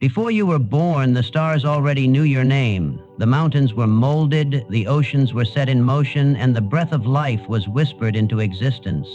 Before you were born, the stars already knew your name. The mountains were molded, the oceans were set in motion, and the breath of life was whispered into existence.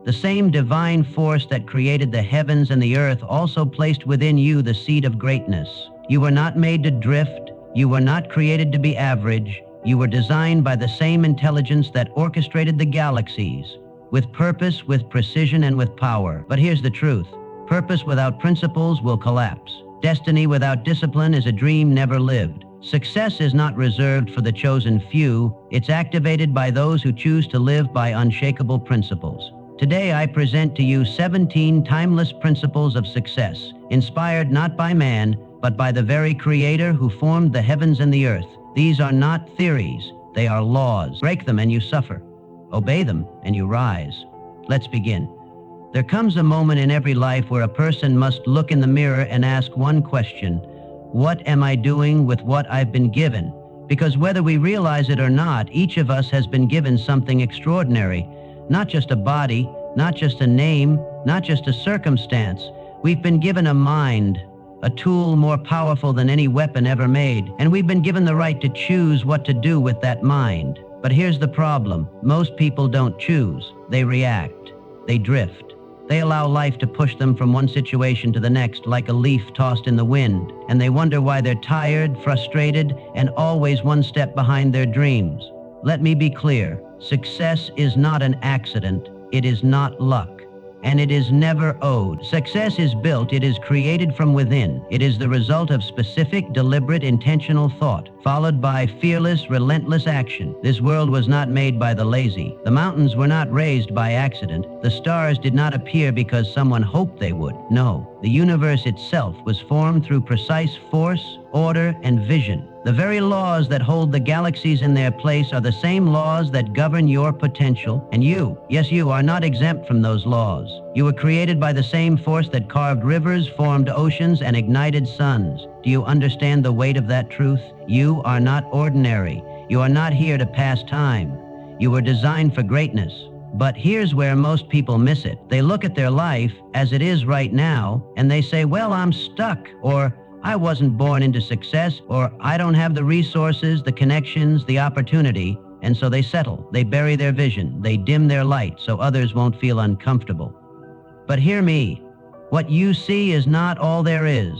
The same divine force that created the heavens and the earth also placed within you the seed of greatness. You were not made to drift. You were not created to be average. You were designed by the same intelligence that orchestrated the galaxies, with purpose, with precision, and with power. But here's the truth. Purpose without principles will collapse. Destiny without discipline is a dream never lived. Success is not reserved for the chosen few. It's activated by those who choose to live by unshakable principles. Today, I present to you 17 timeless principles of success, inspired not by man, but by the very Creator who formed the heavens and the earth. These are not theories. They are laws. Break them and you suffer. Obey them and you rise. Let's begin. There comes a moment in every life where a person must look in the mirror and ask one question: what am I doing with what I've been given? Because whether we realize it or not, each of us has been given something extraordinary. Not just a body, not just a name, not just a circumstance. We've been given a mind, a tool more powerful than any weapon ever made, and we've been given the right to choose what to do with that mind. But here's the problem. Most people don't choose. They react. They drift. They allow life to push them from one situation to the next like a leaf tossed in the wind, and they wonder why they're tired, frustrated, and always one step behind their dreams. Let me be clear. Success is not an accident. It is not luck. And it is never owed. Success is built, it is created from within. It is the result of specific, deliberate, intentional thought, followed by fearless, relentless action. This world was not made by the lazy. The mountains were not raised by accident. The stars did not appear because someone hoped they would. No, the universe itself was formed through precise force, order, and vision. The very laws that hold the galaxies in their place are the same laws that govern your potential, and you, yes, you are not exempt from those laws. You were created by the same force that carved rivers, formed oceans, and ignited suns. Do you understand the weight of that truth? You are not ordinary. You are not here to pass time. You were designed for greatness. But here's where most people miss it. They look at their life as it is right now, and they say, well, I'm stuck, or I wasn't born into success, or I don't have the resources, the connections, the opportunity, and so they settle. They bury their vision. They dim their light so others won't feel uncomfortable. But hear me. What you see is not all there is.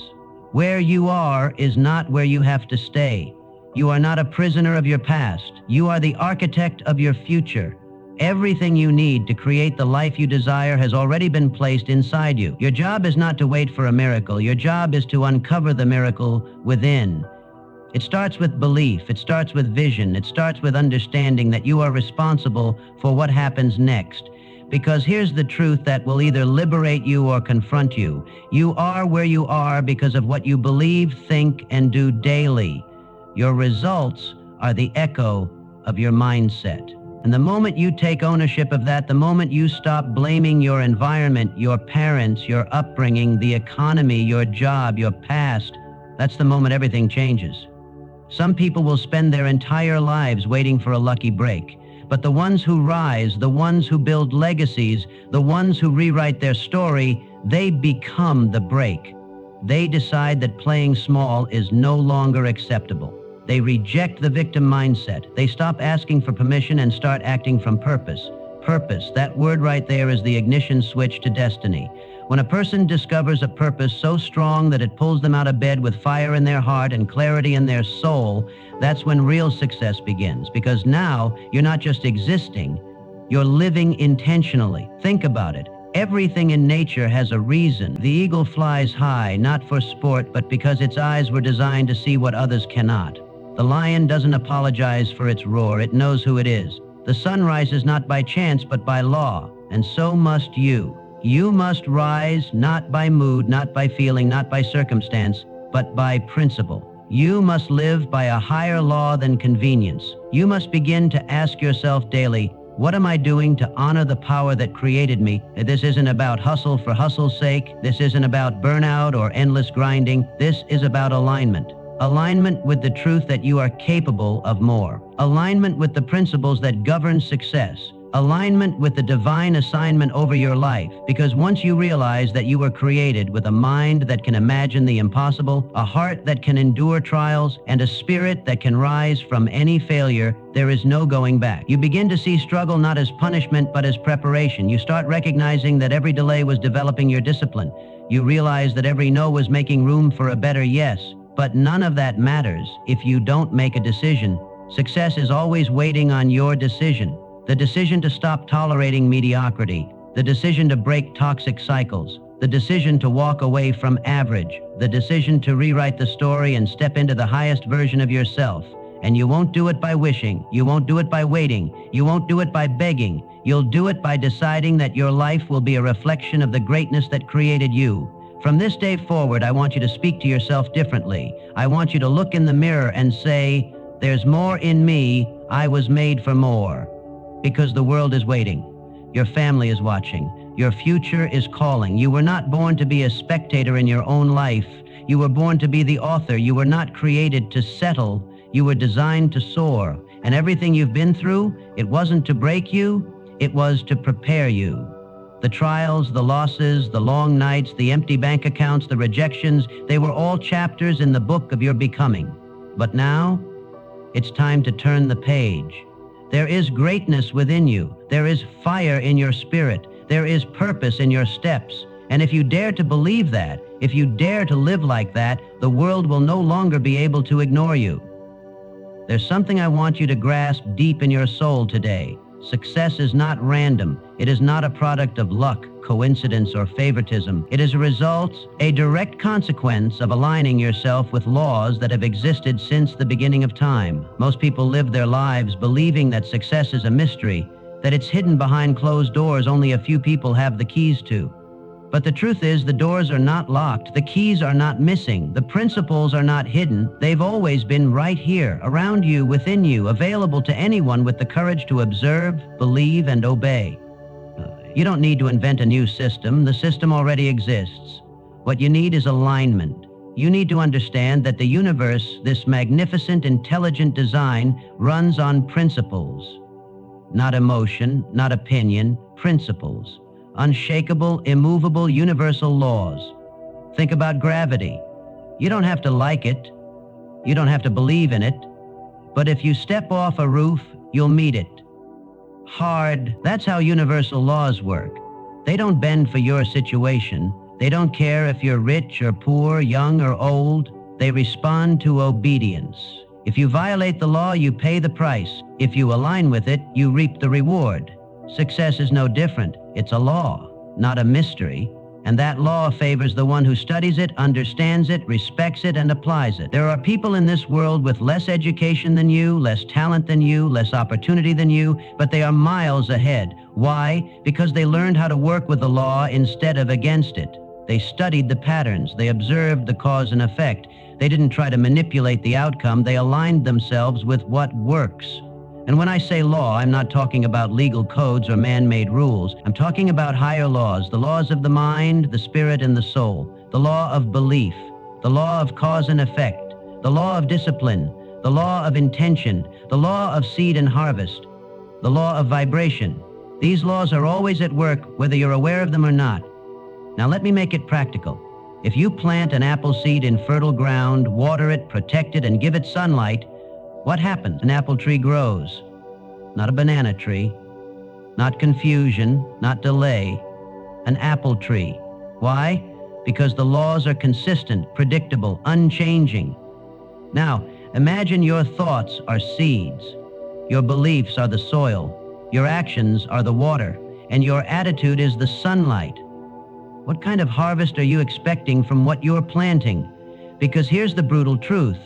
Where you are is not where you have to stay. You are not a prisoner of your past. You are the architect of your future. Everything you need to create the life you desire has already been placed inside you. Your job is not to wait for a miracle. Your job is to uncover the miracle within. It starts with belief. It starts with vision. It starts with understanding that you are responsible for what happens next. Because here's the truth that will either liberate you or confront you. You are where you are because of what you believe, think, and do daily. Your results are the echo of your mindset. And the moment you take ownership of that, the moment you stop blaming your environment, your parents, your upbringing, the economy, your job, your past, that's the moment everything changes. Some people will spend their entire lives waiting for a lucky break. But the ones who rise, the ones who build legacies, the ones who rewrite their story, they become the break. They decide that playing small is no longer acceptable. They reject the victim mindset. They stop asking for permission and start acting from purpose. Purpose, that word right there is the ignition switch to destiny. When a person discovers a purpose so strong that it pulls them out of bed with fire in their heart and clarity in their soul, that's when real success begins. Because now you're not just existing, you're living intentionally. Think about it. Everything in nature has a reason. The eagle flies high, not for sport, but because its eyes were designed to see what others cannot. The lion doesn't apologize for its roar. It knows who it is. The sun rises not by chance, but by law. And so must you. You must rise not by mood, not by feeling, not by circumstance, but by principle. You must live by a higher law than convenience. You must begin to ask yourself daily, what am I doing to honor the power that created me? This isn't about hustle for hustle's sake. This isn't about burnout or endless grinding. This is about alignment. Alignment with the truth that you are capable of more. Alignment with the principles that govern success. Alignment with the divine assignment over your life, because once you realize that you were created with a mind that can imagine the impossible, a heart that can endure trials, and a spirit that can rise from any failure, there is no going back. You begin to see struggle not as punishment but as preparation. You start recognizing that every delay was developing your discipline. You realize that every no was making room for a better yes. But none of that matters if you don't make a decision. Success is always waiting on your decision. The decision to stop tolerating mediocrity, the decision to break toxic cycles, the decision to walk away from average, the decision to rewrite the story and step into the highest version of yourself. And you won't do it by wishing, you won't do it by waiting, you won't do it by begging. You'll do it by deciding that your life will be a reflection of the greatness that created you. From this day forward, I want you to speak to yourself differently. I want you to look in the mirror and say, "There's more in me, I was made for more." Because the world is waiting. Your family is watching. Your future is calling. You were not born to be a spectator in your own life. You were born to be the author. You were not created to settle. You were designed to soar. And everything you've been through, it wasn't to break you, it was to prepare you. The trials, the losses, the long nights, the empty bank accounts, the rejections, they were all chapters in the book of your becoming. But now, it's time to turn the page. There is greatness within you. There is fire in your spirit. There is purpose in your steps. And if you dare to believe that, if you dare to live like that, the world will no longer be able to ignore you. There's something I want you to grasp deep in your soul today. Success is not random. It is not a product of luck, coincidence, or favoritism. It is a result, a direct consequence of aligning yourself with laws that have existed since the beginning of time. Most people live their lives believing that success is a mystery, that it's hidden behind closed doors only a few people have the keys to. But the truth is, the doors are not locked, the keys are not missing, the principles are not hidden. They've always been right here, around you, within you, available to anyone with the courage to observe, believe, and obey. You don't need to invent a new system. The system already exists. What you need is alignment. You need to understand that the universe, this magnificent, intelligent design, runs on principles. Not emotion, not opinion, principles. Unshakable, immovable, universal laws. Think about gravity. You don't have to like it. You don't have to believe in it. But if you step off a roof, you'll meet it. Hard. That's how universal laws work. They don't bend for your situation. They don't care if you're rich or poor, young or old. They respond to obedience. If you violate the law, you pay the price. If you align with it, you reap the reward. Success is no different. It's a law, not a mystery. And that law favors the one who studies it, understands it, respects it, and applies it. There are people in this world with less education than you, less talent than you, less opportunity than you, but they are miles ahead. Why? Because they learned how to work with the law instead of against it. They studied the patterns. They observed the cause and effect. They didn't try to manipulate the outcome. They aligned themselves with what works. And when I say law, I'm not talking about legal codes or man-made rules. I'm talking about higher laws, the laws of the mind, the spirit, and the soul, the law of belief, the law of cause and effect, the law of discipline, the law of intention, the law of seed and harvest, the law of vibration. These laws are always at work, whether you're aware of them or not. Now let me make it practical. If you plant an apple seed in fertile ground, water it, protect it, and give it sunlight, what happens? An apple tree grows. Not a banana tree. Not confusion, not delay. An apple tree. Why? Because the laws are consistent, predictable, unchanging. Now, imagine your thoughts are seeds. Your beliefs are the soil. Your actions are the water. And your attitude is the sunlight. What kind of harvest are you expecting from what you're planting? Because here's the brutal truth.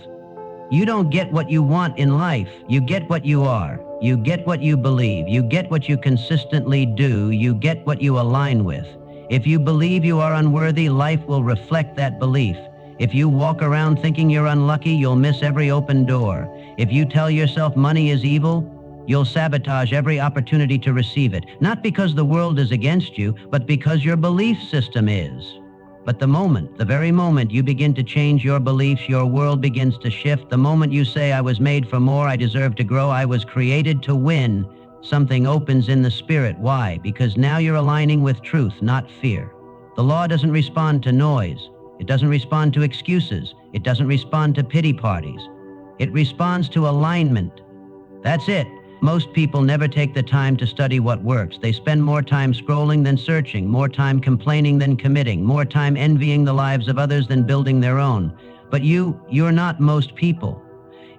You don't get what you want in life. You get what you are. You get what you believe. You get what you consistently do. You get what you align with. If you believe you are unworthy, life will reflect that belief. If you walk around thinking you're unlucky, you'll miss every open door. If you tell yourself money is evil, you'll sabotage every opportunity to receive it. Not because the world is against you, but because your belief system is. But the very moment you begin to change your beliefs, your world begins to shift. The moment you say, I was made for more, I deserve to grow, I was created to win, Something opens in the spirit. Why? Because now you're aligning with truth, not fear. The law doesn't respond to noise. It doesn't respond to excuses. It doesn't respond to pity parties. It responds to alignment. That's it. Most people never take the time to study what works. They spend more time scrolling than searching, more time complaining than committing, more time envying the lives of others than building their own. But you're not most people.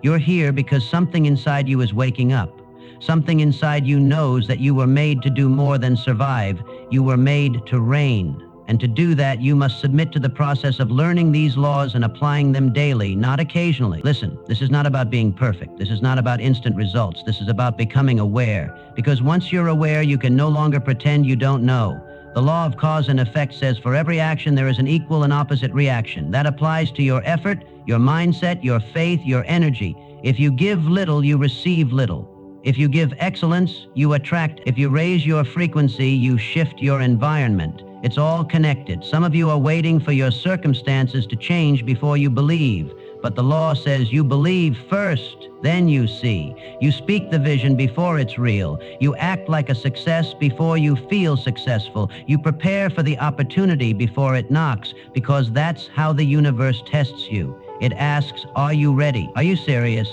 You're here because something inside you is waking up. Something inside you knows that you were made to do more than survive. You were made to reign. And to do that, you must submit to the process of learning these laws and applying them daily, not occasionally. Listen, this is not about being perfect. This is not about instant results. This is about becoming aware. Because once you're aware, you can no longer pretend you don't know. The law of cause and effect says for every action, there is an equal and opposite reaction. That applies to your effort, your mindset, your faith, your energy. If you give little, you receive little. If you give excellence, you attract. If you raise your frequency, you shift your environment. It's all connected. Some of you are waiting for your circumstances to change before you believe. But the law says you believe first, then you see. You speak the vision before it's real. You act like a success before you feel successful. You prepare for the opportunity before it knocks, because that's how the universe tests you. It asks, are you ready? Are you serious?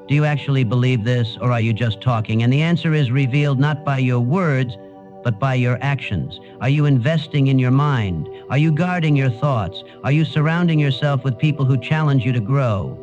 Do you actually believe this, or are you just talking? And the answer is revealed not by your words, but by your actions. Are you investing in your mind? Are you guarding your thoughts? Are you surrounding yourself with people who challenge you to grow?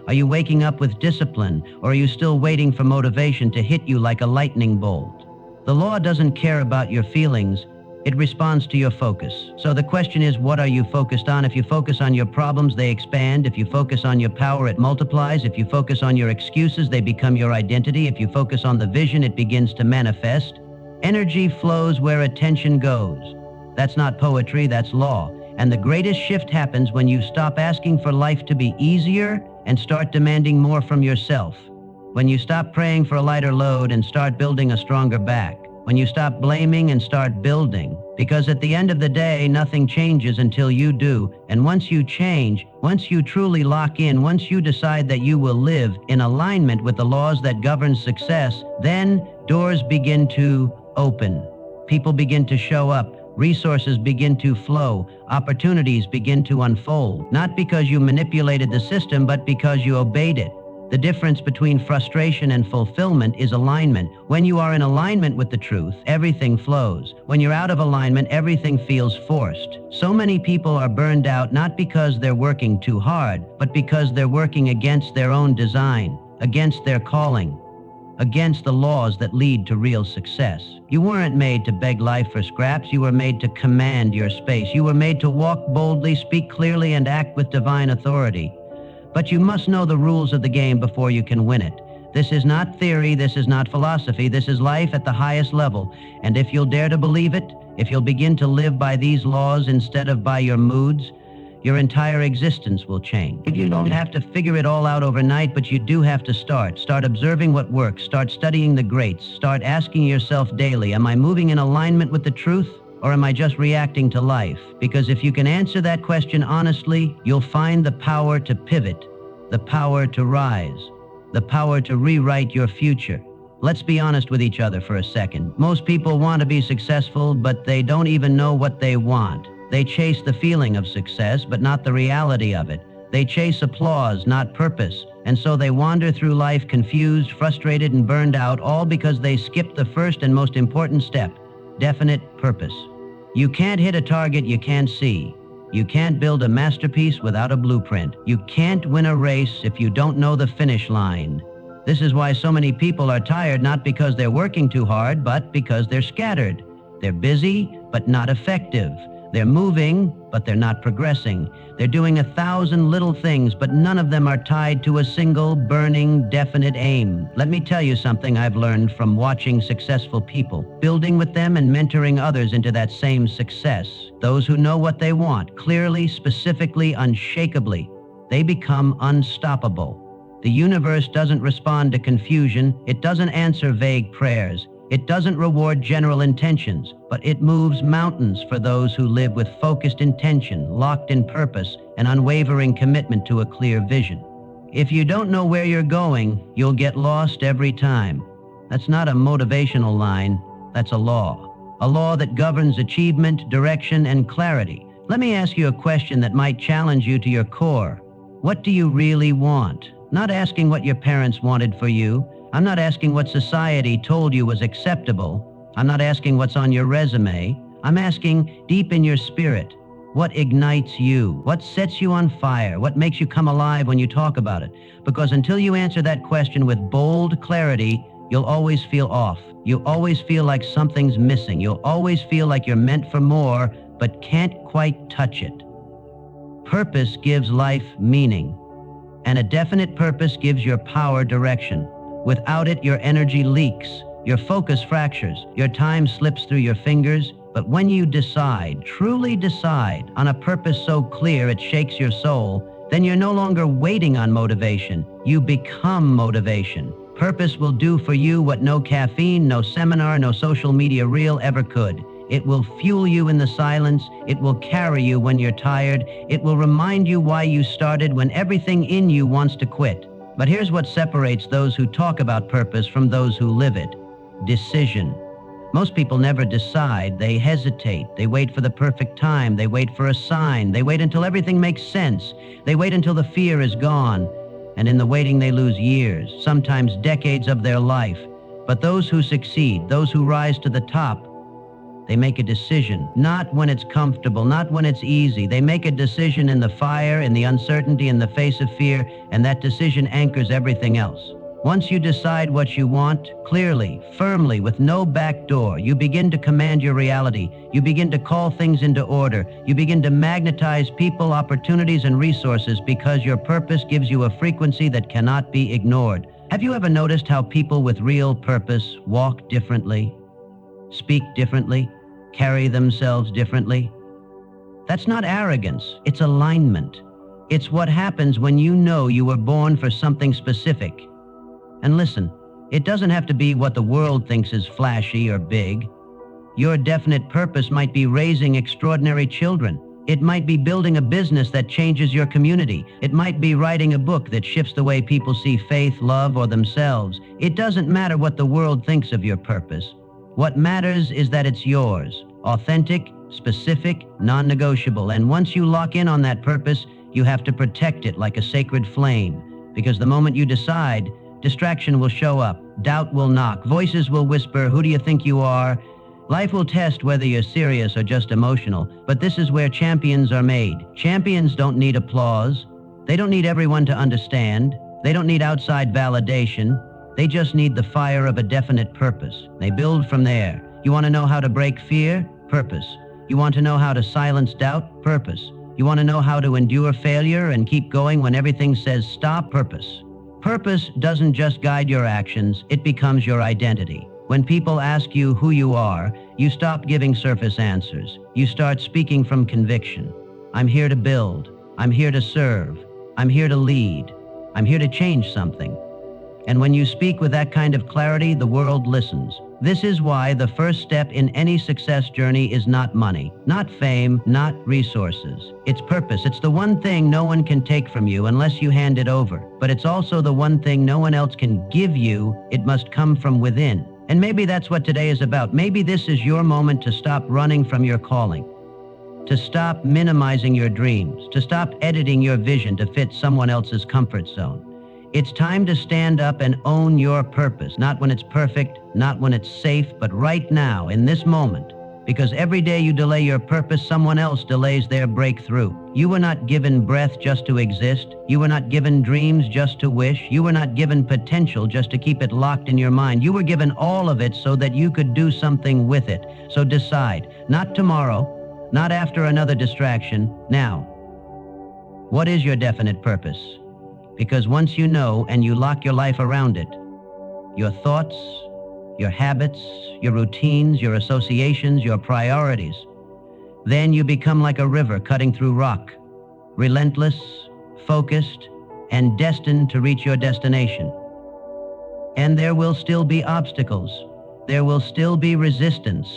Are you waking up with discipline, or are you still waiting for motivation to hit you like a lightning bolt? The law doesn't care about your feelings. It responds to your focus. So the question is, what are you focused on? If you focus on your problems, they expand. If you focus on your power, it multiplies. If you focus on your excuses, they become your identity. If you focus on the vision, it begins to manifest. Energy flows where attention goes. That's not poetry, that's law. And the greatest shift happens when you stop asking for life to be easier and start demanding more from yourself. When you stop praying for a lighter load and start building a stronger back. When you stop blaming and start building. Because at the end of the day, nothing changes until you do. And once you change, once you truly lock in, once you decide that you will live in alignment with the laws that govern success, then doors begin to open. People begin to show up. Resources begin to flow. Opportunities begin to unfold. Not because you manipulated the system, but because you obeyed it. The difference between frustration and fulfillment is alignment. When you are in alignment with the truth, everything flows. When you're out of alignment, everything feels forced. So many people are burned out not because they're working too hard, but because they're working against their own design, against their calling, against the laws that lead to real success. You weren't made to beg life for scraps. You were made to command your space. You were made to walk boldly, speak clearly, and act with divine authority. But you must know the rules of the game before you can win it. This is not theory, this is not philosophy, this is life at the highest level. And if you'll dare to believe it, if you'll begin to live by these laws instead of by your moods, your entire existence will change. You don't have to figure it all out overnight, but you do have to start. Start observing what works, start studying the greats, start asking yourself daily, am I moving in alignment with the truth? Or am I just reacting to life? Because if you can answer that question honestly, you'll find the power to pivot, the power to rise, the power to rewrite your future. Let's be honest with each other for a second. Most people want to be successful, but they don't even know what they want. They chase the feeling of success, but not the reality of it. They chase applause, not purpose. And so they wander through life confused, frustrated, and burned out, all because they skipped the first and most important step. Definite purpose. You can't hit a target you can't see. You can't build a masterpiece without a blueprint. You can't win a race if you don't know the finish line. This is why so many people are tired, not because they're working too hard, but because they're scattered. They're busy, but not effective. They're moving, but they're not progressing. They're doing 1,000 little things, but none of them are tied to a single, burning, definite aim. Let me tell you something I've learned from watching successful people, building with them and mentoring others into that same success. Those who know what they want, clearly, specifically, unshakably, they become unstoppable. The universe doesn't respond to confusion. It doesn't answer vague prayers. It doesn't reward general intentions, but it moves mountains for those who live with focused intention, locked in purpose, and unwavering commitment to a clear vision. If you don't know where you're going, you'll get lost every time. That's not a motivational line, that's a law. A law that governs achievement, direction, and clarity. Let me ask you a question that might challenge you to your core. What do you really want? Not asking what your parents wanted for you. I'm not asking what society told you was acceptable. I'm not asking what's on your resume. I'm asking deep in your spirit. What ignites you? What sets you on fire? What makes you come alive when you talk about it? Because until you answer that question with bold clarity, you'll always feel off. You'll always feel like something's missing. You'll always feel like you're meant for more, but can't quite touch it. Purpose gives life meaning, and a definite purpose gives your power direction. Without it, your energy leaks, your focus fractures, your time slips through your fingers. But when you decide, truly decide, on a purpose so clear it shakes your soul, then you're no longer waiting on motivation. You become motivation. Purpose will do for you what no caffeine, no seminar, no social media reel ever could. It will fuel you in the silence. It will carry you when you're tired. It will remind you why you started when everything in you wants to quit. But here's what separates those who talk about purpose from those who live it: decision. Most people never decide. They hesitate. They wait for the perfect time. They wait for a sign. They wait until everything makes sense. They wait until the fear is gone. And in the waiting, they lose years, sometimes decades of their life. But those who succeed, those who rise to the top, they make a decision, not when it's comfortable, not when it's easy. They make a decision in the fire, in the uncertainty, in the face of fear, and that decision anchors everything else. Once you decide what you want, clearly, firmly, with no back door, you begin to command your reality. You begin to call things into order. You begin to magnetize people, opportunities, and resources because your purpose gives you a frequency that cannot be ignored. Have you ever noticed how people with real purpose walk differently, speak differently, carry themselves differently? That's not arrogance, it's alignment. It's what happens when you know you were born for something specific. And listen, it doesn't have to be what the world thinks is flashy or big. Your definite purpose might be raising extraordinary children. It might be building a business that changes your community. It might be writing a book that shifts the way people see faith, love, or themselves. It doesn't matter what the world thinks of your purpose. What matters is that it's yours, authentic, specific, non-negotiable. And once you lock in on that purpose, you have to protect it like a sacred flame. Because the moment you decide, distraction will show up, doubt will knock, voices will whisper, "Who do you think you are?" Life will test whether you're serious or just emotional, but this is where champions are made. Champions don't need applause. They don't need everyone to understand. They don't need outside validation. They just need the fire of a definite purpose. They build from there. You want to know how to break fear? Purpose. You want to know how to silence doubt? Purpose. You want to know how to endure failure and keep going when everything says stop? Purpose. Purpose doesn't just guide your actions, it becomes your identity. When people ask you who you are, you stop giving surface answers. You start speaking from conviction. I'm here to build. I'm here to serve. I'm here to lead. I'm here to change something. And when you speak with that kind of clarity, the world listens. This is why the first step in any success journey is not money, not fame, not resources. It's purpose. It's the one thing no one can take from you unless you hand it over. But it's also the one thing no one else can give you. It must come from within. And maybe that's what today is about. Maybe this is your moment to stop running from your calling, to stop minimizing your dreams, to stop editing your vision to fit someone else's comfort zone. It's time to stand up and own your purpose, not when it's perfect, not when it's safe, but right now, in this moment. Because every day you delay your purpose, someone else delays their breakthrough. You were not given breath just to exist. You were not given dreams just to wish. You were not given potential just to keep it locked in your mind. You were given all of it so that you could do something with it. So decide, not tomorrow, not after another distraction, now. What is your definite purpose? Because once you know and you lock your life around it, your thoughts, your habits, your routines, your associations, your priorities, then you become like a river cutting through rock, relentless, focused, and destined to reach your destination. And there will still be obstacles. There will still be resistance.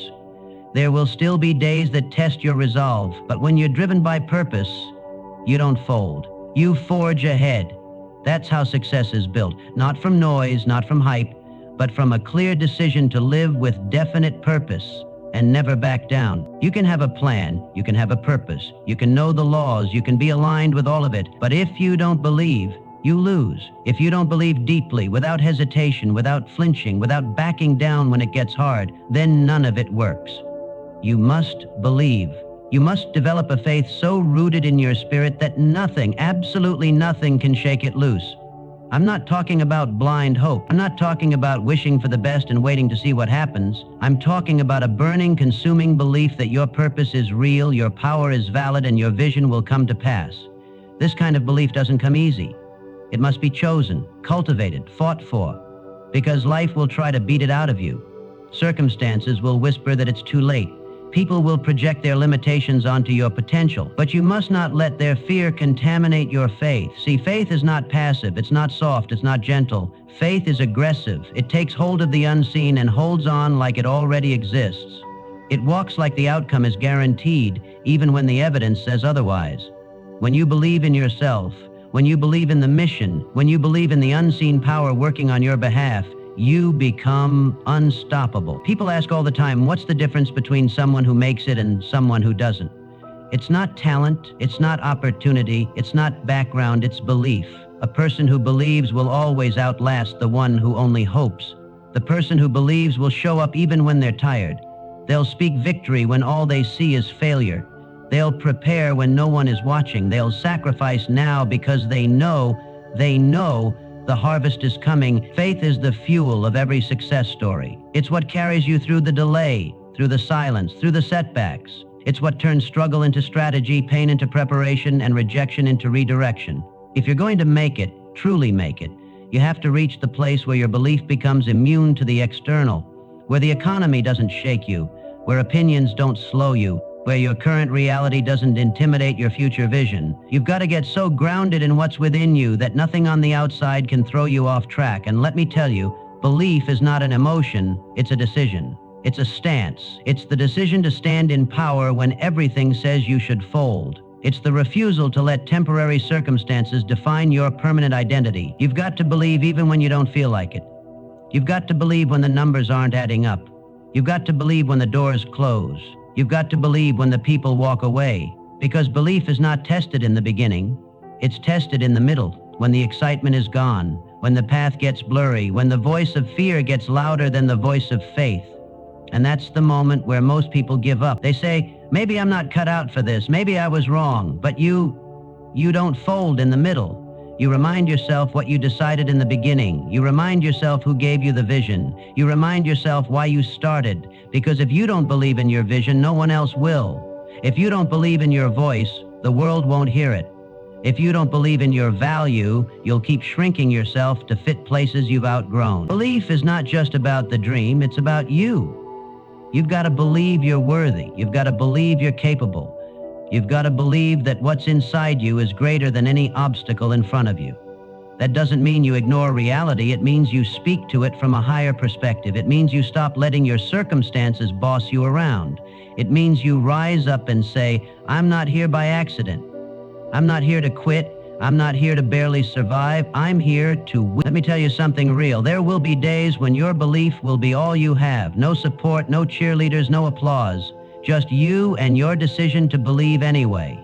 There will still be days that test your resolve. But when you're driven by purpose, you don't fold. You forge ahead. That's how success is built. Not from noise, not from hype, but from a clear decision to live with definite purpose and never back down. You can have a plan, you can have a purpose, you can know the laws, you can be aligned with all of it, but if you don't believe, you lose. If you don't believe deeply, without hesitation, without flinching, without backing down when it gets hard, then none of it works. You must believe. You must develop a faith so rooted in your spirit that nothing, absolutely nothing, can shake it loose. I'm not talking about blind hope. I'm not talking about wishing for the best and waiting to see what happens. I'm talking about a burning, consuming belief that your purpose is real, your power is valid, and your vision will come to pass. This kind of belief doesn't come easy. It must be chosen, cultivated, fought for, because life will try to beat it out of you. Circumstances will whisper that it's too late. People will project their limitations onto your potential, but you must not let their fear contaminate your faith. See, faith is not passive, it's not soft, it's not gentle. Faith is aggressive. It takes hold of the unseen and holds on like it already exists. It walks like the outcome is guaranteed, even when the evidence says otherwise. When you believe in yourself, when you believe in the mission, when you believe in the unseen power working on your behalf, you become unstoppable. People ask all the time, what's the difference between someone who makes it and someone who doesn't? It's not talent, it's not opportunity, it's not background, it's belief. A person who believes will always outlast the one who only hopes. The person who believes will show up even when they're tired. They'll speak victory when all they see is failure. They'll prepare when no one is watching. They'll sacrifice now because they know the harvest is coming. Faith is the fuel of every success story. It's what carries you through the delay, through the silence, through the setbacks. It's what turns struggle into strategy, pain into preparation, and rejection into redirection. If you're going to make it, truly make it, you have to reach the place where your belief becomes immune to the external, where the economy doesn't shake you, where opinions don't slow you, where your current reality doesn't intimidate your future vision. You've got to get so grounded in what's within you that nothing on the outside can throw you off track. And let me tell you, belief is not an emotion, it's a decision. It's a stance. It's the decision to stand in power when everything says you should fold. It's the refusal to let temporary circumstances define your permanent identity. You've got to believe even when you don't feel like it. You've got to believe when the numbers aren't adding up. You've got to believe when the doors close. You've got to believe when the people walk away, because belief is not tested in the beginning. It's tested in the middle, when the excitement is gone, when the path gets blurry, when the voice of fear gets louder than the voice of faith. And that's the moment where most people give up. They say, maybe I'm not cut out for this, maybe I was wrong, but you don't fold in the middle. You remind yourself what you decided in the beginning. You remind yourself who gave you the vision. You remind yourself why you started. Because if you don't believe in your vision, no one else will. If you don't believe in your voice, the world won't hear it. If you don't believe in your value, you'll keep shrinking yourself to fit places you've outgrown. Belief is not just about the dream, it's about you. You've got to believe you're worthy. You've got to believe you're capable. You've got to believe that what's inside you is greater than any obstacle in front of you. That doesn't mean you ignore reality. It means you speak to it from a higher perspective. It means you stop letting your circumstances boss you around. It means you rise up and say, I'm not here by accident. I'm not here to quit. I'm not here to barely survive. I'm here to win. Let me tell you something real. There will be days when your belief will be all you have. No support, no cheerleaders, no applause. Just you and your decision to believe anyway.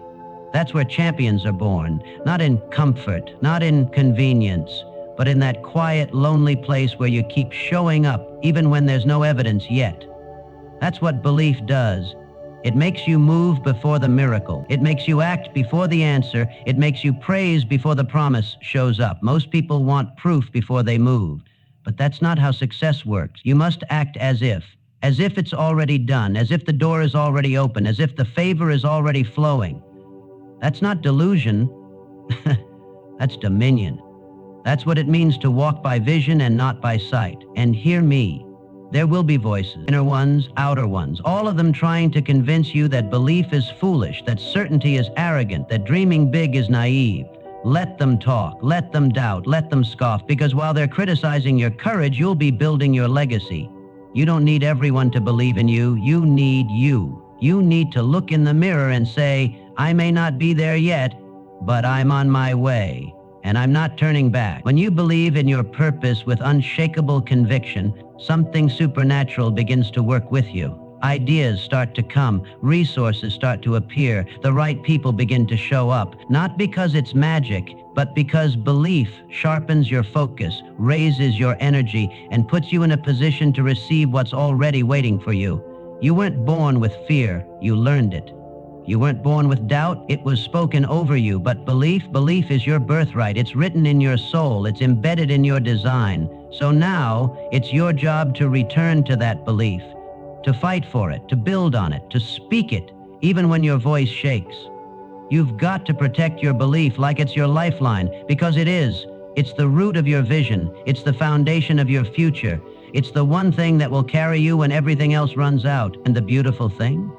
That's where champions are born, not in comfort, not in convenience, but in that quiet, lonely place where you keep showing up even when there's no evidence yet. That's what belief does. It makes you move before the miracle. It makes you act before the answer. It makes you praise before the promise shows up. Most people want proof before they move, but that's not how success works. You must act as if it's already done, as if the door is already open, as if the favor is already flowing. That's not delusion. That's dominion. That's what it means to walk by vision and not by sight. And hear me. There will be voices, inner ones, outer ones, all of them trying to convince you that belief is foolish, that certainty is arrogant, that dreaming big is naive. Let them talk, let them doubt, let them scoff, because while they're criticizing your courage, you'll be building your legacy. You don't need everyone to believe in you. You need you. You need to look in the mirror and say, I may not be there yet, but I'm on my way. and I'm not turning back. When you believe in your purpose with unshakable conviction, something supernatural begins to work with you. Ideas start to come, resources start to appear, the right people begin to show up, not because it's magic, but because belief sharpens your focus, raises your energy, and puts you in a position to receive what's already waiting for you. You weren't born with fear, you learned it. You weren't born with doubt, it was spoken over you, but belief is your birthright. It's written in your soul, it's embedded in your design. So now, it's your job to return to that belief, to fight for it, to build on it, to speak it, even when your voice shakes. You've got to protect your belief like it's your lifeline, because it is. It's the root of your vision. It's the foundation of your future. It's the one thing that will carry you when everything else runs out. And the beautiful thing?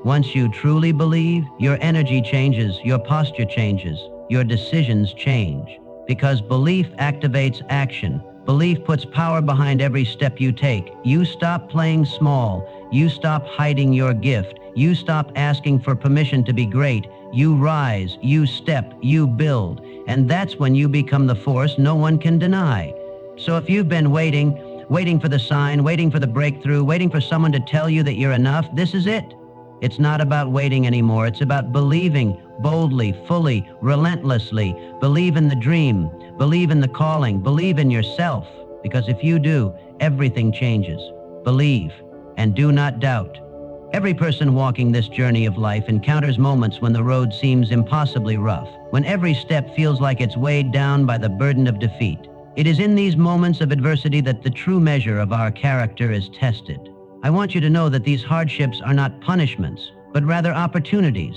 Once you truly believe, your energy changes, your posture changes, your decisions change. Because belief activates action. Belief puts power behind every step you take. You stop playing small. You stop hiding your gift. You stop asking for permission to be great. You rise, you step, you build. And that's when you become the force no one can deny. So if you've been waiting for the sign, waiting for the breakthrough, waiting for someone to tell you that you're enough, this is it. It's not about waiting anymore. It's about believing boldly, fully, relentlessly. Believe in the dream. Believe in the calling. Believe in yourself. Because if you do, everything changes. Believe and do not doubt. Every person walking this journey of life encounters moments when the road seems impossibly rough, when every step feels like it's weighed down by the burden of defeat. It is in these moments of adversity that the true measure of our character is tested. I want you to know that these hardships are not punishments, but rather opportunities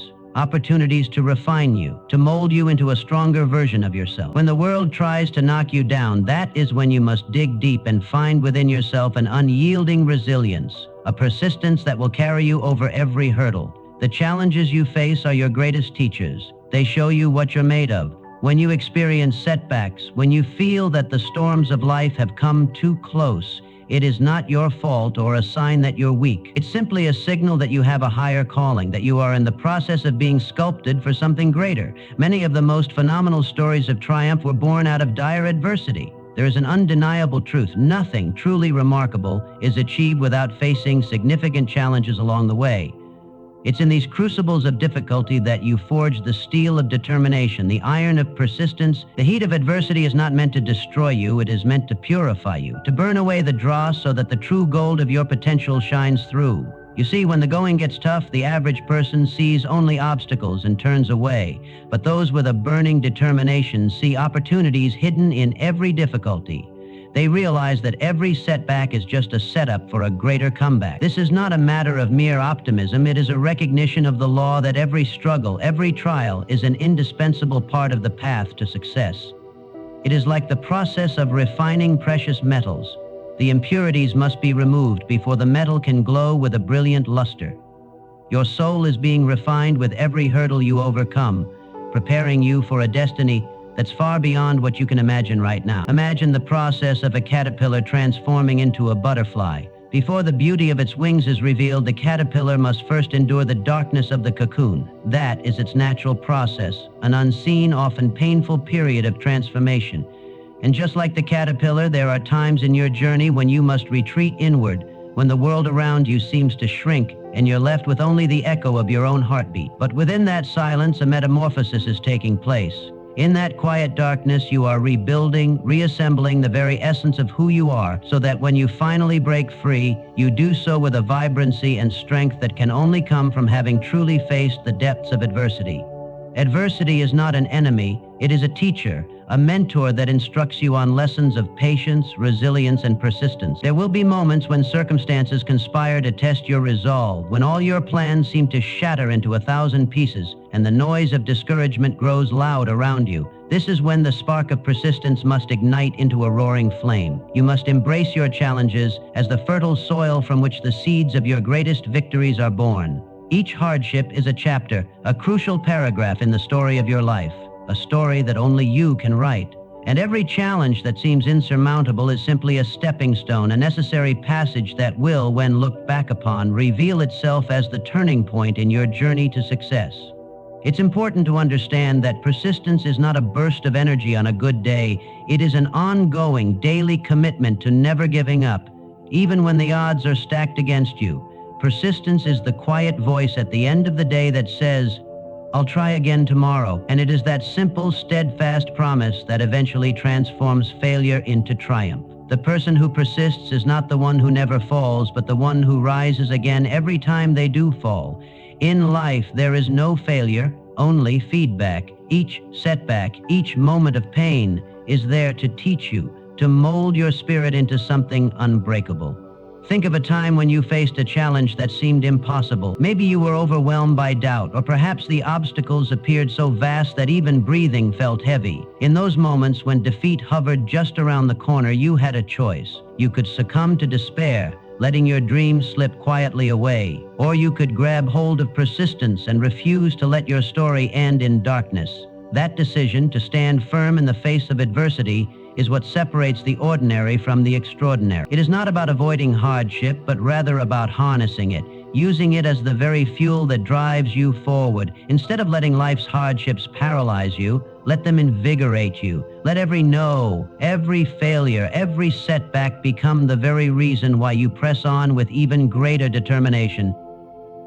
to refine you, to mold you into a stronger version of yourself. When the world tries to knock you down, that is when you must dig deep and find within yourself an unyielding resilience, a persistence that will carry you over every hurdle. The challenges you face are your greatest teachers. They show you what you're made of. When you experience setbacks, when you feel that the storms of life have come too close, it is not your fault or a sign that you're weak. It's simply a signal that you have a higher calling, that you are in the process of being sculpted for something greater. Many of the most phenomenal stories of triumph were born out of dire adversity. There is an undeniable truth. Nothing truly remarkable is achieved without facing significant challenges along the way. It's in these crucibles of difficulty that you forge the steel of determination, the iron of persistence. The heat of adversity is not meant to destroy you, it is meant to purify you, to burn away the dross so that the true gold of your potential shines through. You see, when the going gets tough, the average person sees only obstacles and turns away. But those with a burning determination see opportunities hidden in every difficulty. They realize that every setback is just a setup for a greater comeback. This is not a matter of mere optimism. It is a recognition of the law that every struggle, every trial is an indispensable part of the path to success. It is like the process of refining precious metals. The impurities must be removed before the metal can glow with a brilliant luster. Your soul is being refined with every hurdle you overcome, preparing you for a destiny that's far beyond what you can imagine right now. Imagine the process of a caterpillar transforming into a butterfly. Before the beauty of its wings is revealed, the caterpillar must first endure the darkness of the cocoon. That is its natural process, an unseen, often painful period of transformation. And just like the caterpillar, there are times in your journey when you must retreat inward, when the world around you seems to shrink and you're left with only the echo of your own heartbeat. But within that silence, a metamorphosis is taking place. In that quiet darkness, you are rebuilding, reassembling the very essence of who you are, so that when you finally break free, you do so with a vibrancy and strength that can only come from having truly faced the depths of adversity. Adversity is not an enemy, it is a teacher, a mentor that instructs you on lessons of patience, resilience, and persistence. There will be moments when circumstances conspire to test your resolve, when all your plans seem to shatter into 1,000 pieces, and the noise of discouragement grows loud around you. This is when the spark of persistence must ignite into a roaring flame. You must embrace your challenges as the fertile soil from which the seeds of your greatest victories are born. Each hardship is a chapter, a crucial paragraph in the story of your life, a story that only you can write. And every challenge that seems insurmountable is simply a stepping stone, a necessary passage that will, when looked back upon, reveal itself as the turning point in your journey to success. It's important to understand that persistence is not a burst of energy on a good day. It is an ongoing, daily commitment to never giving up, even when the odds are stacked against you. Persistence is the quiet voice at the end of the day that says, "I'll try again tomorrow." And it is that simple, steadfast promise that eventually transforms failure into triumph. The person who persists is not the one who never falls, but the one who rises again every time they do fall. In life, there is no failure, only feedback. Each setback, each moment of pain is there to teach you, to mold your spirit into something unbreakable. Think of a time when you faced a challenge that seemed impossible. Maybe you were overwhelmed by doubt, or perhaps the obstacles appeared so vast that even breathing felt heavy. In those moments when defeat hovered just around the corner, you had a choice. You could succumb to despair, letting your dreams slip quietly away, or you could grab hold of persistence and refuse to let your story end in darkness. That decision, to stand firm in the face of adversity, is what separates the ordinary from the extraordinary. It is not about avoiding hardship, but rather about harnessing it, using it as the very fuel that drives you forward. Instead of letting life's hardships paralyze you, let them invigorate you. Let every no, every failure, every setback become the very reason why you press on with even greater determination.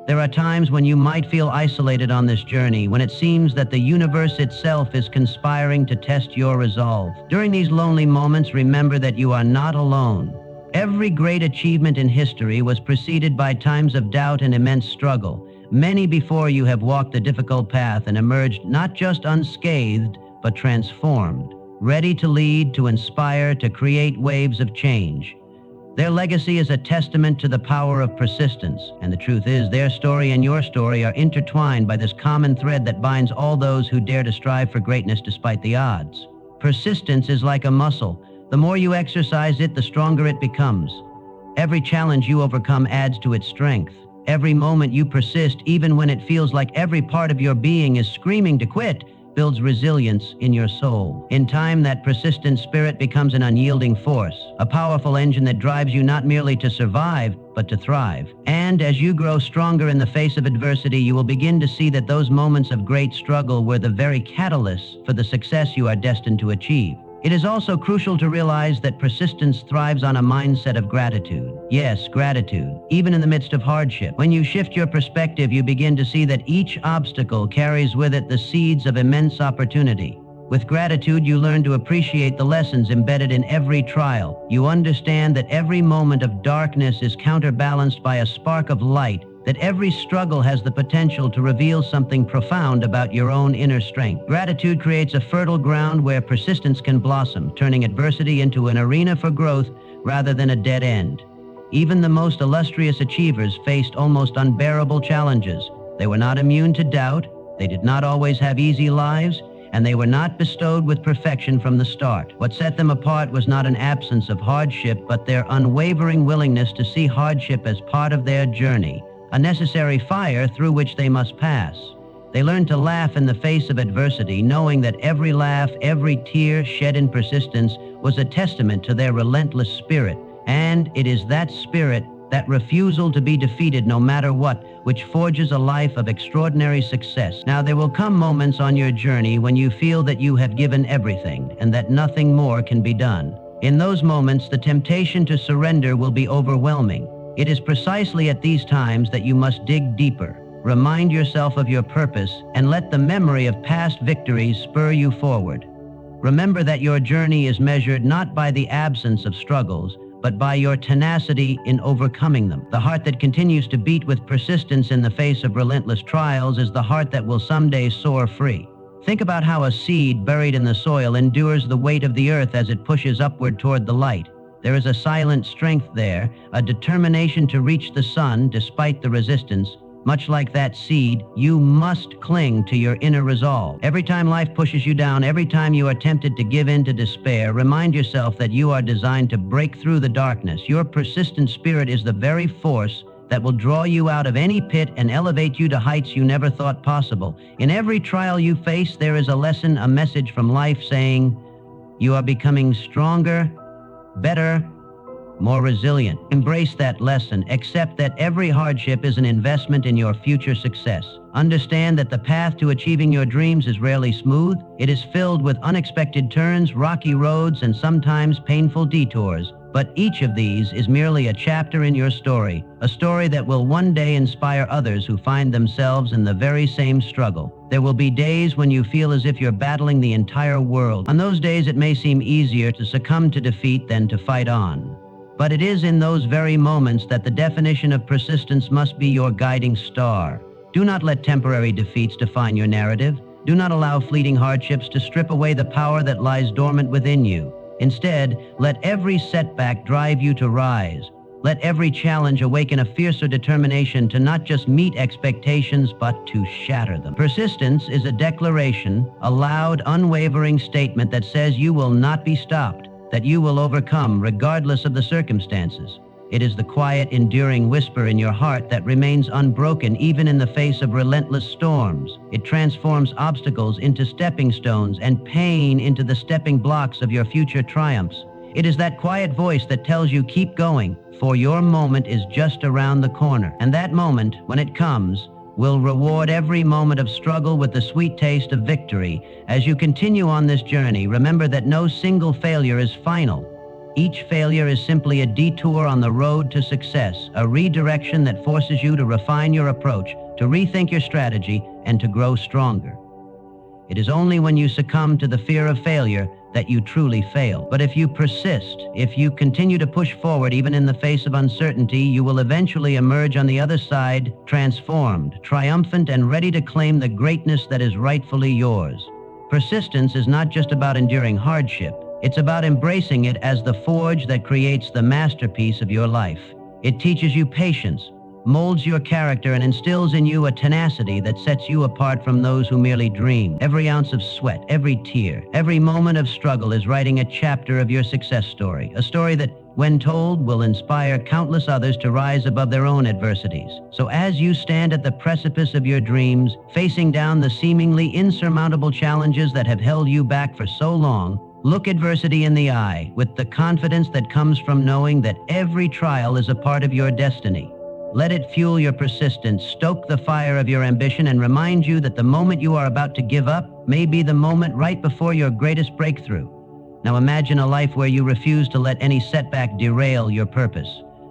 There are times when you might feel isolated on this journey, when it seems that the universe itself is conspiring to test your resolve. During these lonely moments, remember that you are not alone. Every great achievement in history was preceded by times of doubt and immense struggle. Many before you have walked the difficult path and emerged not just unscathed, but transformed, ready to lead, to inspire, to create waves of change. Their legacy is a testament to the power of persistence, and the truth is, their story and your story are intertwined by this common thread that binds all those who dare to strive for greatness despite the odds. Persistence is like a muscle. The more you exercise it, the stronger it becomes. Every challenge you overcome adds to its strength. Every moment you persist, even when it feels like every part of your being is screaming to quit, builds resilience in your soul. In time, that persistent spirit becomes an unyielding force, a powerful engine that drives you not merely to survive, but to thrive. And as you grow stronger in the face of adversity, you will begin to see that those moments of great struggle were the very catalysts for the success you are destined to achieve. It is also crucial to realize that persistence thrives on a mindset of gratitude. Yes, gratitude, even in the midst of hardship. When you shift your perspective, you begin to see that each obstacle carries with it the seeds of immense opportunity. With gratitude, you learn to appreciate the lessons embedded in every trial. You understand that every moment of darkness is counterbalanced by a spark of light, that every struggle has the potential to reveal something profound about your own inner strength. Gratitude creates a fertile ground where persistence can blossom, turning adversity into an arena for growth rather than a dead end. Even the most illustrious achievers faced almost unbearable challenges. They were not immune to doubt, they did not always have easy lives, and they were not bestowed with perfection from the start. What set them apart was not an absence of hardship, but their unwavering willingness to see hardship as part of their journey, a necessary fire through which they must pass. They learned to laugh in the face of adversity, knowing that every laugh, every tear shed in persistence was a testament to their relentless spirit. And it is that spirit, that refusal to be defeated no matter what, which forges a life of extraordinary success. Now, there will come moments on your journey when you feel that you have given everything and that nothing more can be done. In those moments, the temptation to surrender will be overwhelming. It is precisely at these times that you must dig deeper. Remind yourself of your purpose and let the memory of past victories spur you forward. Remember that your journey is measured not by the absence of struggles, but by your tenacity in overcoming them. The heart that continues to beat with persistence in the face of relentless trials is the heart that will someday soar free. Think about how a seed buried in the soil endures the weight of the earth as it pushes upward toward the light. There is a silent strength there, a determination to reach the sun despite the resistance. Much like that seed, you must cling to your inner resolve. Every time life pushes you down, every time you are tempted to give in to despair, remind yourself that you are designed to break through the darkness. Your persistent spirit is the very force that will draw you out of any pit and elevate you to heights you never thought possible. In every trial you face, there is a lesson, a message from life saying, you are becoming stronger, better, more resilient. Embrace that lesson. Accept that every hardship is an investment in your future success. Understand that the path to achieving your dreams is rarely smooth. It is filled with unexpected turns, rocky roads, and sometimes painful detours. But each of these is merely a chapter in your story, a story that will one day inspire others who find themselves in the very same struggle. There will be days when you feel as if you're battling the entire world. On those days, it may seem easier to succumb to defeat than to fight on. But it is in those very moments that the definition of persistence must be your guiding star. Do not let temporary defeats define your narrative. Do not allow fleeting hardships to strip away the power that lies dormant within you. Instead, let every setback drive you to rise. Let every challenge awaken a fiercer determination to not just meet expectations, but to shatter them. Persistence is a declaration, a loud, unwavering statement that says you will not be stopped, that you will overcome regardless of the circumstances. It is the quiet, enduring whisper in your heart that remains unbroken even in the face of relentless storms. It transforms obstacles into stepping stones and pain into the stepping blocks of your future triumphs. It is that quiet voice that tells you keep going, for your moment is just around the corner. And that moment, when it comes, will reward every moment of struggle with the sweet taste of victory. As you continue on this journey, remember that no single failure is final. Each failure is simply a detour on the road to success, a redirection that forces you to refine your approach, to rethink your strategy, and to grow stronger. It is only when you succumb to the fear of failure that you truly fail. But if you persist, if you continue to push forward even in the face of uncertainty, you will eventually emerge on the other side, transformed, triumphant, and ready to claim the greatness that is rightfully yours. Persistence is not just about enduring hardship. It's about embracing it as the forge that creates the masterpiece of your life. It teaches you patience, molds your character, and instills in you a tenacity that sets you apart from those who merely dream. Every ounce of sweat, every tear, every moment of struggle is writing a chapter of your success story, a story that, when told, will inspire countless others to rise above their own adversities. So as you stand at the precipice of your dreams, facing down the seemingly insurmountable challenges that have held you back for so long, look adversity in the eye with the confidence that comes from knowing that every trial is a part of your destiny. Let it fuel your persistence, stoke the fire of your ambition, and remind you that the moment you are about to give up may be the moment right before your greatest breakthrough. Now imagine a life where you refuse to let any setback derail your purpose.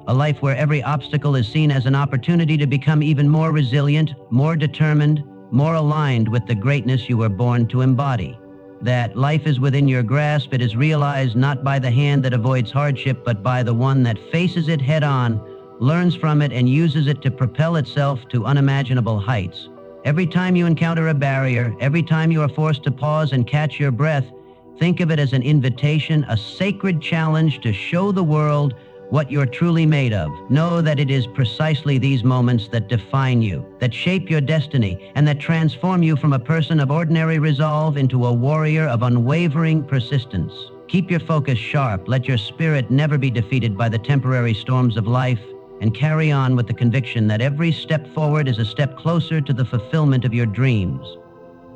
A life where every obstacle is seen as an opportunity to become even more resilient, more determined, more aligned with the greatness you were born to embody. That life is within your grasp. It is realized not by the hand that avoids hardship, but by the one that faces it head on, learns from it, and uses it to propel itself to unimaginable heights. Every time you encounter a barrier, every time you are forced to pause and catch your breath, think of it as an invitation, a sacred challenge to show the world what you're truly made of. Know that it is precisely these moments that define you, that shape your destiny, and that transform you from a person of ordinary resolve into a warrior of unwavering persistence. Keep your focus sharp, let your spirit never be defeated by the temporary storms of life, and carry on with the conviction that every step forward is a step closer to the fulfillment of your dreams.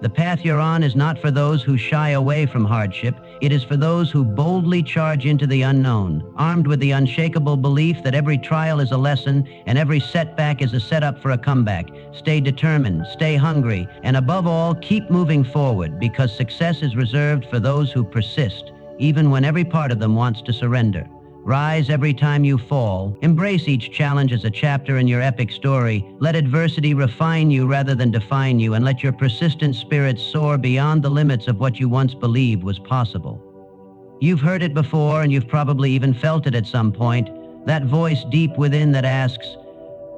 The path you're on is not for those who shy away from hardship. It is for those who boldly charge into the unknown, armed with the unshakable belief that every trial is a lesson and every setback is a setup for a comeback. Stay determined, stay hungry, and above all, keep moving forward, because success is reserved for those who persist, even when every part of them wants to surrender. Rise every time you fall. Embrace each challenge as a chapter in your epic story. Let adversity refine you rather than define you, and let your persistent spirit soar beyond the limits of what you once believed was possible. You've heard it before, and you've probably even felt it at some point, that voice deep within that asks,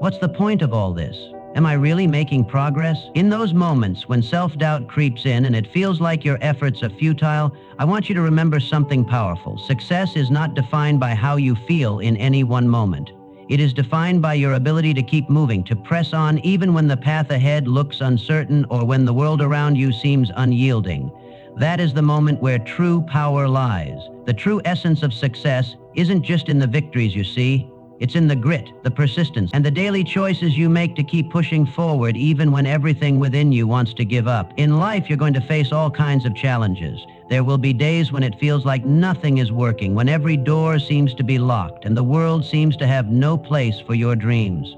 "What's the point of all this? Am I really making progress?" In those moments when self-doubt creeps in and it feels like your efforts are futile, I want you to remember something powerful. Success is not defined by how you feel in any one moment. It is defined by your ability to keep moving, to press on even when the path ahead looks uncertain or when the world around you seems unyielding. That is the moment where true power lies. The true essence of success isn't just in the victories you see. It's in the grit, the persistence, and the daily choices you make to keep pushing forward even when everything within you wants to give up. In life, you're going to face all kinds of challenges. There will be days when it feels like nothing is working, when every door seems to be locked and the world seems to have no place for your dreams.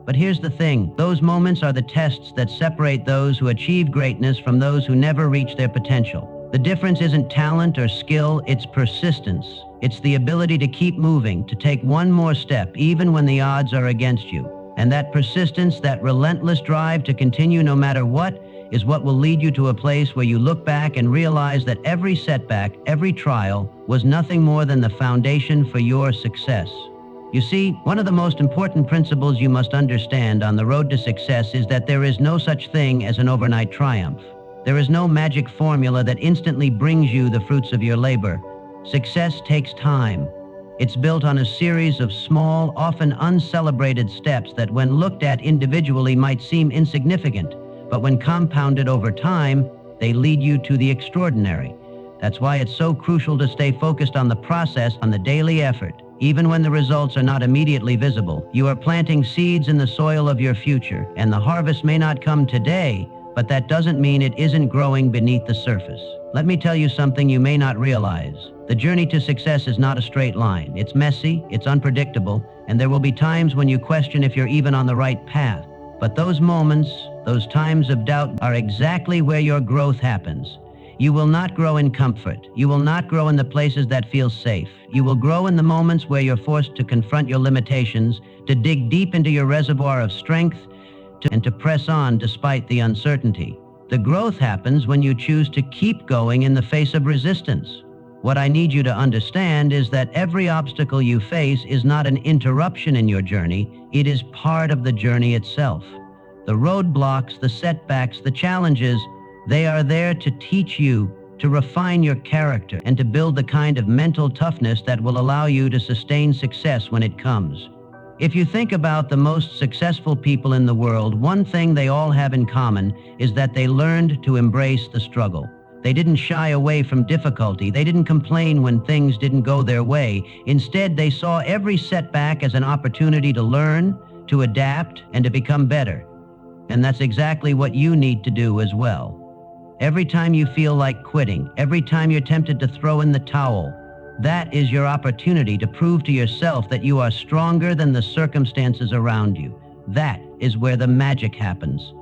But here's the thing, those moments are the tests that separate those who achieve greatness from those who never reach their potential. The difference isn't talent or skill, it's persistence. It's the ability to keep moving, to take one more step, even when the odds are against you. And that persistence, that relentless drive to continue no matter what, is what will lead you to a place where you look back and realize that every setback, every trial, was nothing more than the foundation for your success. You see, one of the most important principles you must understand on the road to success is that there is no such thing as an overnight triumph. There is no magic formula that instantly brings you the fruits of your labor. Success takes time. It's built on a series of small, often uncelebrated steps that when looked at individually might seem insignificant, but when compounded over time, they lead you to the extraordinary. That's why it's so crucial to stay focused on the process, on the daily effort. Even when the results are not immediately visible, you are planting seeds in the soil of your future, and the harvest may not come today, but that doesn't mean it isn't growing beneath the surface. Let me tell you something you may not realize. The journey to success is not a straight line. It's messy, it's unpredictable, and there will be times when you question if you're even on the right path. But those moments, those times of doubt, are exactly where your growth happens. You will not grow in comfort. You will not grow in the places that feel safe. You will grow in the moments where you're forced to confront your limitations, to dig deep into your reservoir of strength, and to press on despite the uncertainty. The growth happens when you choose to keep going in the face of resistance. What I need you to understand is that every obstacle you face is not an interruption in your journey, it is part of the journey itself. The roadblocks, the setbacks, the challenges, they are there to teach you, to refine your character, and to build the kind of mental toughness that will allow you to sustain success when it comes. If you think about the most successful people in the world, one thing they all have in common is that they learned to embrace the struggle. They didn't shy away from difficulty. They didn't complain when things didn't go their way. Instead, they saw every setback as an opportunity to learn, to adapt, and to become better. And that's exactly what you need to do as well. Every time you feel like quitting, every time you're tempted to throw in the towel, that is your opportunity to prove to yourself that you are stronger than the circumstances around you. That is where the magic happens.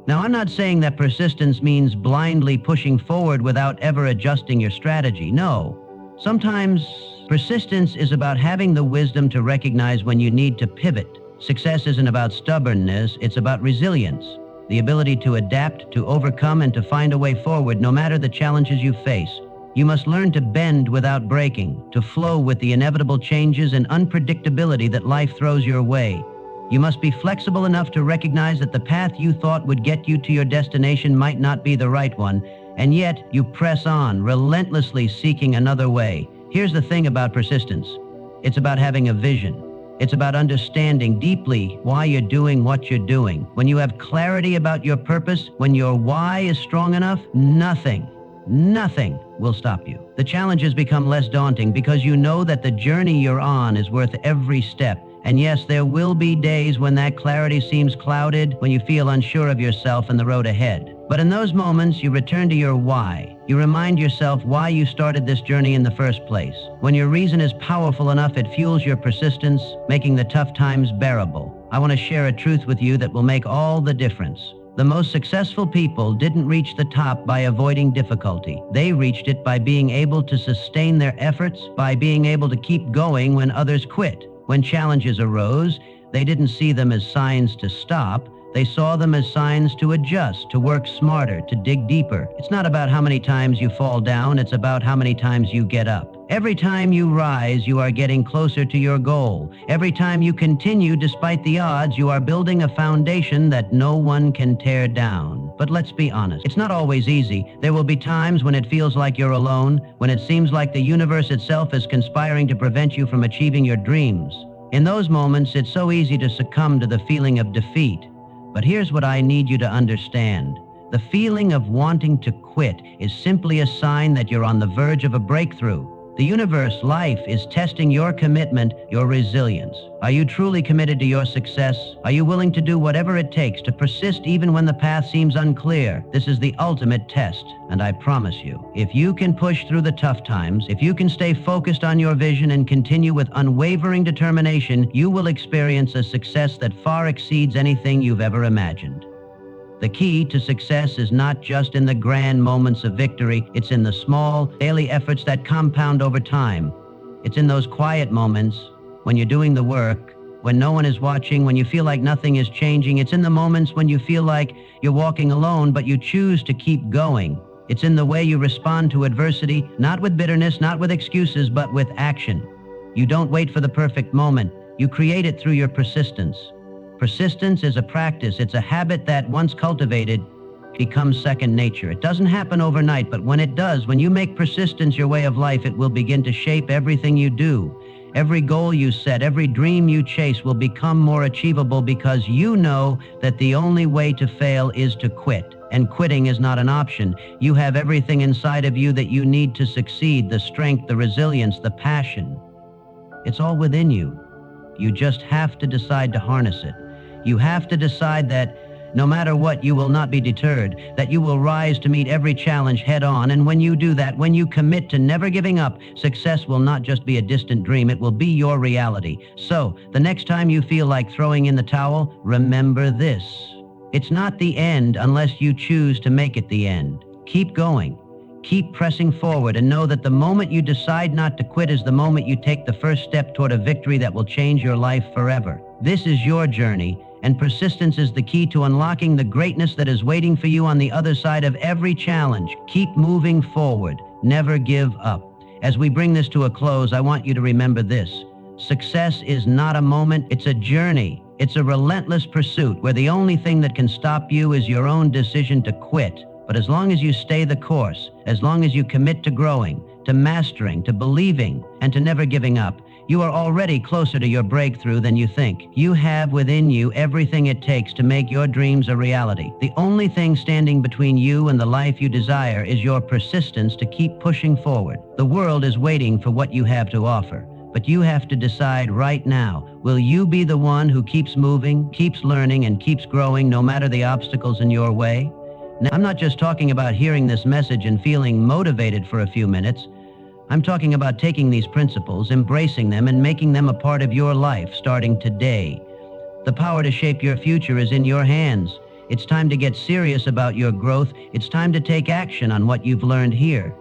Now, I'm not saying that persistence means blindly pushing forward without ever adjusting your strategy. No. Sometimes persistence is about having the wisdom to recognize when you need to pivot. Success isn't about stubbornness, it's about resilience. The ability to adapt, to overcome, and to find a way forward no matter the challenges you face. You must learn to bend without breaking, to flow with the inevitable changes and unpredictability that life throws your way. You must be flexible enough to recognize that the path you thought would get you to your destination might not be the right one, and yet you press on, relentlessly seeking another way. Here's the thing about persistence. It's about having a vision. It's about understanding deeply why you're doing what you're doing. When you have clarity about your purpose, when your why is strong enough, nothing will stop you. The challenges become less daunting because you know that the journey you're on is worth every step. And yes, there will be days when that clarity seems clouded, when you feel unsure of yourself and the road ahead. But in those moments, you return to your why. You remind yourself why you started this journey in the first place. When your reason is powerful enough, it fuels your persistence, making the tough times bearable. I want to share a truth with you that will make all the difference. The most successful people didn't reach the top by avoiding difficulty. They reached it by being able to sustain their efforts, by being able to keep going when others quit. When challenges arose, they didn't see them as signs to stop. They saw them as signs to adjust, to work smarter, to dig deeper. It's not about how many times you fall down, it's about how many times you get up. Every time you rise, you are getting closer to your goal. Every time you continue despite the odds, you are building a foundation that no one can tear down. But let's be honest, it's not always easy. There will be times when it feels like you're alone, when it seems like the universe itself is conspiring to prevent you from achieving your dreams. In those moments, it's so easy to succumb to the feeling of defeat. But here's what I need you to understand. The feeling of wanting to quit is simply a sign that you're on the verge of a breakthrough. The universe, life, is testing your commitment, your resilience. Are you truly committed to your success? Are you willing to do whatever it takes to persist even when the path seems unclear? This is the ultimate test, and I promise you, if you can push through the tough times, if you can stay focused on your vision and continue with unwavering determination, you will experience a success that far exceeds anything you've ever imagined. The key to success is not just in the grand moments of victory, it's in the small, daily efforts that compound over time. It's in those quiet moments, when you're doing the work, when no one is watching, when you feel like nothing is changing. It's in the moments when you feel like you're walking alone, but you choose to keep going. It's in the way you respond to adversity, not with bitterness, not with excuses, but with action. You don't wait for the perfect moment. You create it through your persistence. Persistence is a practice. It's a habit that, once cultivated, becomes second nature. It doesn't happen overnight, but when it does, when you make persistence your way of life, it will begin to shape everything you do. Every goal you set, every dream you chase will become more achievable because you know that the only way to fail is to quit. And quitting is not an option. You have everything inside of you that you need to succeed: the strength, the resilience, the passion. It's all within you. You just have to decide to harness it. You have to decide that no matter what, you will not be deterred, that you will rise to meet every challenge head on. And when you do that, when you commit to never giving up, success will not just be a distant dream, it will be your reality. So, the next time you feel like throwing in the towel, remember this: it's not the end unless you choose to make it the end. Keep going. Keep pressing forward, and know that the moment you decide not to quit is the moment you take the first step toward a victory that will change your life forever. This is your journey, and persistence is the key to unlocking the greatness that is waiting for you on the other side of every challenge. Keep moving forward. Never give up. As we bring this to a close, I want you to remember this: success is not a moment, it's a journey. It's a relentless pursuit where the only thing that can stop you is your own decision to quit. But as long as you stay the course, as long as you commit to growing, to mastering, to believing, and to never giving up, you are already closer to your breakthrough than you think. You have within you everything it takes to make your dreams a reality. The only thing standing between you and the life you desire is your persistence to keep pushing forward. The world is waiting for what you have to offer, but you have to decide right now: will you be the one who keeps moving, keeps learning, and keeps growing no matter the obstacles in your way? Now, I'm not just talking about hearing this message and feeling motivated for a few minutes. I'm talking about taking these principles, embracing them, and making them a part of your life starting today. The power to shape your future is in your hands. It's time to get serious about your growth. It's time to take action on what you've learned here.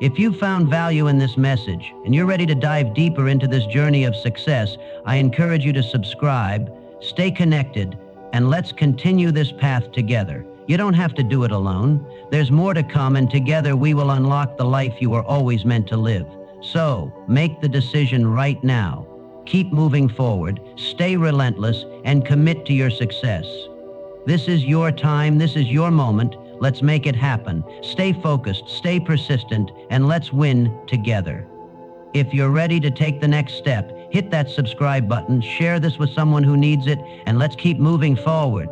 If you've found value in this message and you're ready to dive deeper into this journey of success, I encourage you to subscribe, stay connected, and let's continue this path together. You don't have to do it alone. There's more to come, and together we will unlock the life you were always meant to live. So, make the decision right now. Keep moving forward, stay relentless, and commit to your success. This is your time, this is your moment. Let's make it happen. Stay focused, stay persistent, and let's win together. If you're ready to take the next step, hit that subscribe button, share this with someone who needs it, and let's keep moving forward.